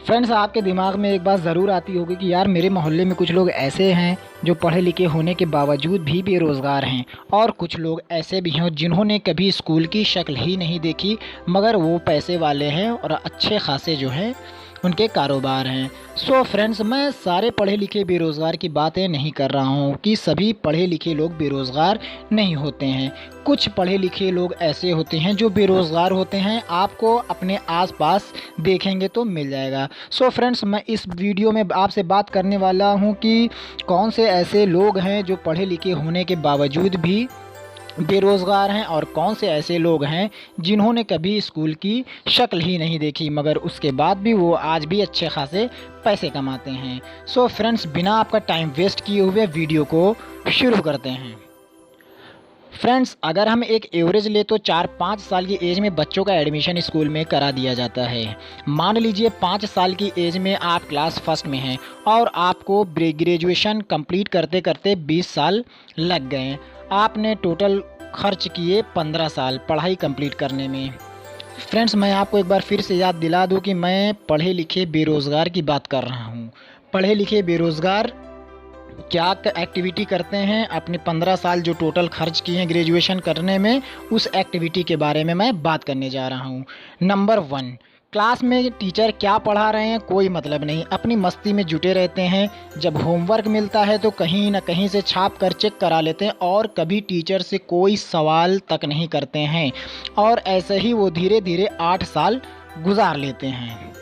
Friends, आपके दिमाग में एक बात ज़रूर आती होगी कि यार मेरे मोहल्ले में कुछ लोग ऐसे हैं जो पढ़े लिखे होने के बावजूद भी बेरोज़गार हैं, और कुछ लोग ऐसे भी हैं जिन्होंने कभी स्कूल की शक्ल ही नहीं देखी मगर वो पैसे वाले हैं और अच्छे खासे जो हैं उनके कारोबार हैं। सो फ्रेंड्स, मैं सारे पढ़े लिखे बेरोज़गार की बातें नहीं कर रहा हूँ कि सभी पढ़े लिखे लोग बेरोज़गार नहीं होते हैं। कुछ पढ़े लिखे लोग ऐसे होते हैं जो बेरोज़गार होते हैं, आपको अपने आसपास देखेंगे तो मिल जाएगा। सो फ्रेंड्स, मैं इस वीडियो में आपसे बात करने वाला हूँ कि कौन से ऐसे लोग हैं जो पढ़े लिखे होने के बावजूद भी बेरोज़गार हैं और कौन से ऐसे लोग हैं जिन्होंने कभी स्कूल की शक्ल ही नहीं देखी मगर उसके बाद भी वो आज भी अच्छे खासे पैसे कमाते हैं। सो फ्रेंड्स, बिना आपका टाइम वेस्ट किए हुए वीडियो को शुरू करते हैं। फ्रेंड्स, अगर हम एक एवरेज ले तो 4-5 साल की एज में बच्चों का एडमिशन स्कूल में करा दिया जाता है। मान लीजिए 5 साल की एज में आप क्लास फर्स्ट में हैं और आपको ग्रेजुएशन कंप्लीट करते करते 20 साल लग गए। आपने टोटल खर्च किए 15 साल पढ़ाई कंप्लीट करने में। फ्रेंड्स, मैं आपको एक बार फिर से याद दिला दूं कि मैं पढ़े लिखे बेरोज़गार की बात कर रहा हूं। पढ़े लिखे बेरोज़गार क्या एक्टिविटी करते हैं, अपने 15 साल जो टोटल खर्च किए हैं ग्रेजुएशन करने में, उस एक्टिविटी के बारे में मैं बात करने जा रहा हूं। नंबर 1, क्लास में टीचर क्या पढ़ा रहे हैं कोई मतलब नहीं, अपनी मस्ती में जुटे रहते हैं। जब होमवर्क मिलता है तो कहीं ना कहीं से छाप कर चेक करा लेते हैं और कभी टीचर से कोई सवाल तक नहीं करते हैं, और ऐसे ही वो धीरे धीरे 8 साल गुजार लेते हैं।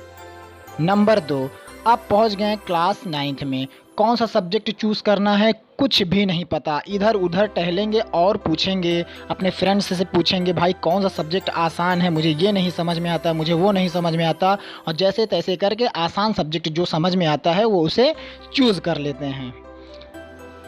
नंबर 2, अब पहुंच गए क्लास 9th में, कौन सा सब्जेक्ट चूज़ करना है कुछ भी नहीं पता। इधर उधर टहलेंगे और पूछेंगे, अपने फ्रेंड्स से पूछेंगे भाई कौन सा सब्जेक्ट आसान है, मुझे ये नहीं समझ में आता, मुझे वो नहीं समझ में आता, और जैसे तैसे करके आसान सब्जेक्ट जो समझ में आता है वो उसे चूज़ कर लेते हैं।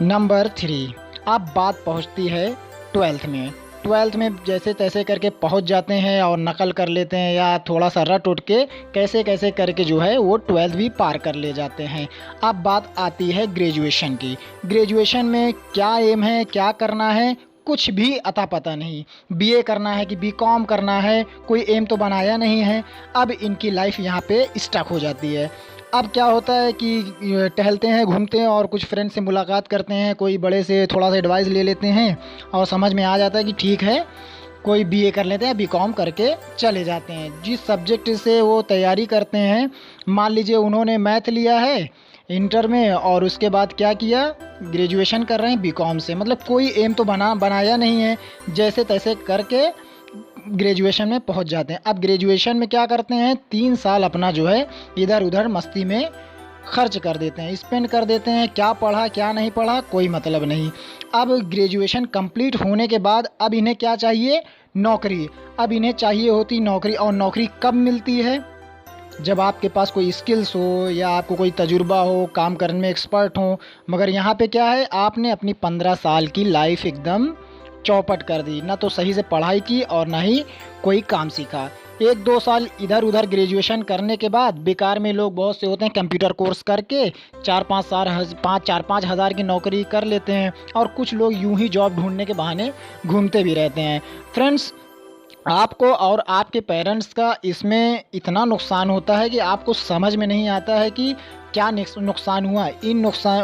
नंबर 3, अब बात पहुंचती है 12th में। 12th में जैसे तैसे करके पहुंच जाते हैं और नकल कर लेते हैं या थोड़ा सा रट उठ के कैसे कैसे करके जो है वो 12th भी पार कर ले जाते हैं। अब बात आती है ग्रेजुएशन की। ग्रेजुएशन में क्या एम है, क्या करना है, कुछ भी अता पता नहीं। बीए करना है कि बीकॉम करना है, कोई एम तो बनाया नहीं है। अब इनकी लाइफ यहाँ पे स्टक हो जाती है। अब क्या होता है कि टहलते हैं, घूमते हैं और कुछ फ्रेंड से मुलाकात करते हैं, कोई बड़े से थोड़ा सा एडवाइस ले लेते हैं और समझ में आ जाता है कि ठीक है कोई बीए कर लेते हैं, बीकॉम करके चले जाते हैं। जिस सब्जेक्ट से वो तैयारी करते हैं, मान लीजिए उन्होंने मैथ लिया है इंटर में और उसके बाद क्या किया, ग्रेजुएशन कर रहे हैं बीकॉम से, मतलब कोई एम तो बनाया नहीं है, जैसे तैसे करके ग्रेजुएशन में पहुंच जाते हैं। अब ग्रेजुएशन में क्या करते हैं, 3 साल अपना जो है इधर उधर मस्ती में खर्च कर देते हैं, स्पेंड कर देते हैं। क्या पढ़ा क्या नहीं पढ़ा कोई मतलब नहीं। अब ग्रेजुएशन कंप्लीट होने के बाद अब इन्हें क्या चाहिए, नौकरी। अब इन्हें चाहिए होती नौकरी, और नौकरी कब मिलती है, जब आपके पास कोई स्किल्स हो या आपको कोई तजुर्बा हो, काम करने में एक्सपर्ट हो। मगर यहाँ पे क्या है, आपने अपनी 15 साल की लाइफ एकदम चौपट कर दी, ना तो सही से पढ़ाई की और ना ही कोई काम सीखा। 1-2 साल इधर उधर ग्रेजुएशन करने के बाद बेकार में लोग बहुत से होते हैं कंप्यूटर कोर्स करके 4-5 हज़ार की नौकरी कर लेते हैं, और कुछ लोग यूं ही जॉब ढूंढने के बहाने घूमते भी रहते हैं। फ्रेंड्स, आपको और आपके पेरेंट्स का इसमें इतना नुकसान होता है कि आपको समझ में नहीं आता है कि क्या नुकसान हुआ। इन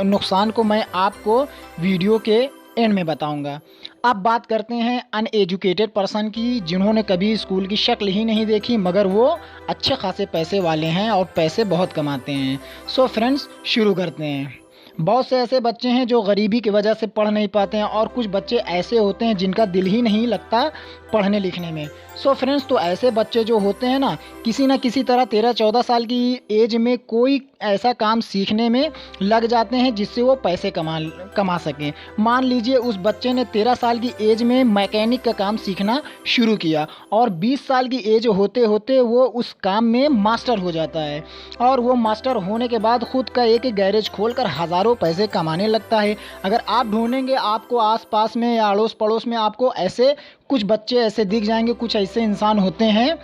नुकसान को मैं आपको वीडियो के एंड में बताऊंगा। अब बात करते हैं अनएजुकेटेड पर्सन की, जिन्होंने कभी स्कूल की शक्ल ही नहीं देखी मगर वो अच्छे खासे पैसे वाले हैं और पैसे बहुत कमाते हैं। सो फ्रेंड्स, शुरू करते हैं। बहुत से ऐसे बच्चे हैं जो गरीबी की वजह से पढ़ नहीं पाते हैं, और कुछ बच्चे ऐसे होते हैं जिनका दिल ही नहीं लगता पढ़ने लिखने में। सो फ्रेंड्स, तो ऐसे बच्चे जो होते हैं ना किसी तरह 13-14 साल की एज में कोई ऐसा काम सीखने में लग जाते हैं जिससे वो पैसे कमा सकें। मान लीजिए उस बच्चे ने 13 साल की एज में मैकेनिक का काम सीखना शुरू किया और 20 साल की एज होते होते वो उस काम में मास्टर हो जाता है, और वो मास्टर होने के बाद खुद का एक गैरेज खोलकर हज़ारों पैसे कमाने लगता है। अगर आप ढूंढेंगे आपको आसपास में या अड़ोस पड़ोस में आपको ऐसे कुछ बच्चे ऐसे दिख जाएंगे, कुछ ऐसे इंसान होते हैं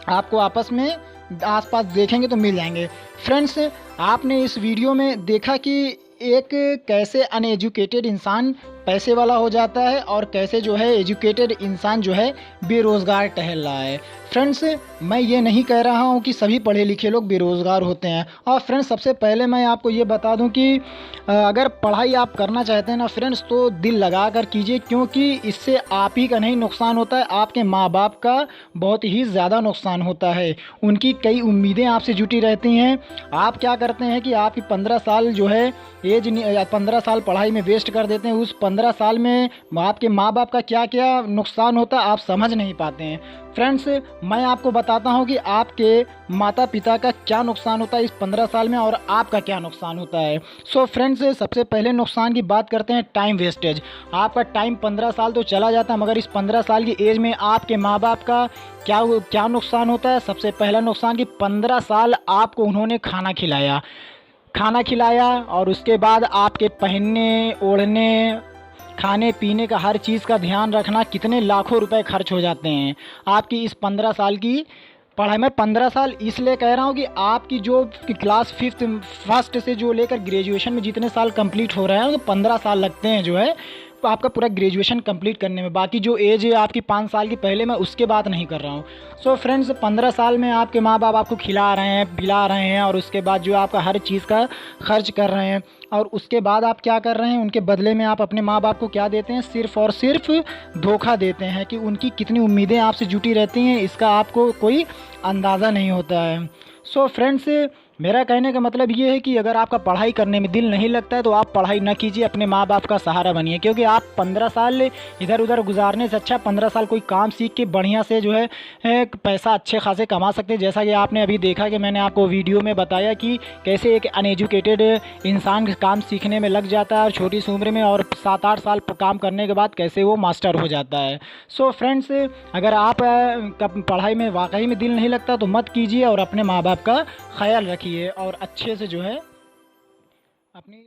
आपको आपस में आसपास देखेंगे तो मिल जाएंगे। फ्रेंड्स, आपने इस वीडियो में देखा कि एक कैसे अनएजुकेटेड इंसान पैसे वाला हो जाता है और कैसे जो है एजुकेटेड इंसान जो है बेरोज़गार टहल रहा है। फ्रेंड्स, मैं ये नहीं कह रहा हूँ कि सभी पढ़े लिखे लोग बेरोज़गार होते हैं। और फ्रेंड्स, सबसे पहले मैं आपको ये बता दूँ कि अगर पढ़ाई आप करना चाहते हैं ना फ्रेंड्स, तो दिल लगा कर कीजिए, क्योंकि इससे आप ही का नहीं नुकसान होता है, आपके माँ बाप का बहुत ही ज़्यादा नुकसान होता है। उनकी कई उम्मीदें आपसे जुटी रहती हैं। आप क्या करते हैं कि आपकी 15 साल जो है एज 15 साल पढ़ाई में वेस्ट कर देते हैं। उस 15 साल में आपके माँ बाप का क्या क्या नुकसान होता है आप समझ नहीं पाते हैं। फ्रेंड्स, मैं आपको बताता हूँ कि आपके माता पिता का क्या नुकसान होता है इस 15 साल में और आपका क्या नुकसान होता है। सो फ्रेंड्स, सबसे पहले नुकसान की बात करते हैं, टाइम वेस्टेज। आपका टाइम 15 साल तो चला जाता है, मगर इस 15 साल की एज में आपके माँ बाप का क्या क्या नुकसान होता है। सबसे पहला नुकसान कि 15 साल आपको उन्होंने खाना खिलाया और उसके बाद आपके पहनने ओढ़ने खाने पीने का हर चीज़ का ध्यान रखना, कितने लाखों रुपए खर्च हो जाते हैं आपकी इस 15 साल की पढ़ाई में। 15 साल इसलिए कह रहा हूँ कि आपकी जो क्लास फर्स्ट से जो लेकर ग्रेजुएशन में जितने साल कंप्लीट हो रहे हैं, तो 15 साल लगते हैं जो है तो आपका पूरा ग्रेजुएशन कंप्लीट करने में। बाकी जो एज है आपकी 5 साल की, पहले मैं उसके बात नहीं कर रहा हूँ। सो फ्रेंड्स, 15 साल में आपके माँ बाप आपको खिला रहे हैं पिला रहे हैं और उसके बाद जो आपका हर चीज़ का खर्च कर रहे हैं, और उसके बाद आप क्या कर रहे हैं, उनके बदले में आप अपने माँ बाप को क्या देते हैं, सिर्फ़ और सिर्फ धोखा देते हैं। कि उनकी कितनी उम्मीदें आपसे जुटी रहती हैं इसका आपको कोई अंदाज़ा नहीं होता है। सो फ्रेंड्स, मेरा कहने का मतलब ये है कि अगर आपका पढ़ाई करने में दिल नहीं लगता है तो आप पढ़ाई न कीजिए, अपने माँ बाप का सहारा बनिए। क्योंकि आप 15 साल इधर उधर गुजारने से अच्छा 15 साल कोई काम सीख के बढ़िया से जो है पैसा अच्छे खासे कमा सकते हैं। जैसा कि आपने अभी देखा कि मैंने आपको वीडियो में बताया कि कैसे एक अनएजुकेटेड इंसान काम सीखने में लग जाता है और छोटी सी उम्र में, और 7-8 साल काम करने के बाद कैसे वो मास्टर हो जाता है। सो फ्रेंड्स, अगर आप पढ़ाई में वाकई में दिल नहीं लगता तो मत कीजिए और अपने माँ बाप का ख्याल रखिए और अच्छे से जो है अपनी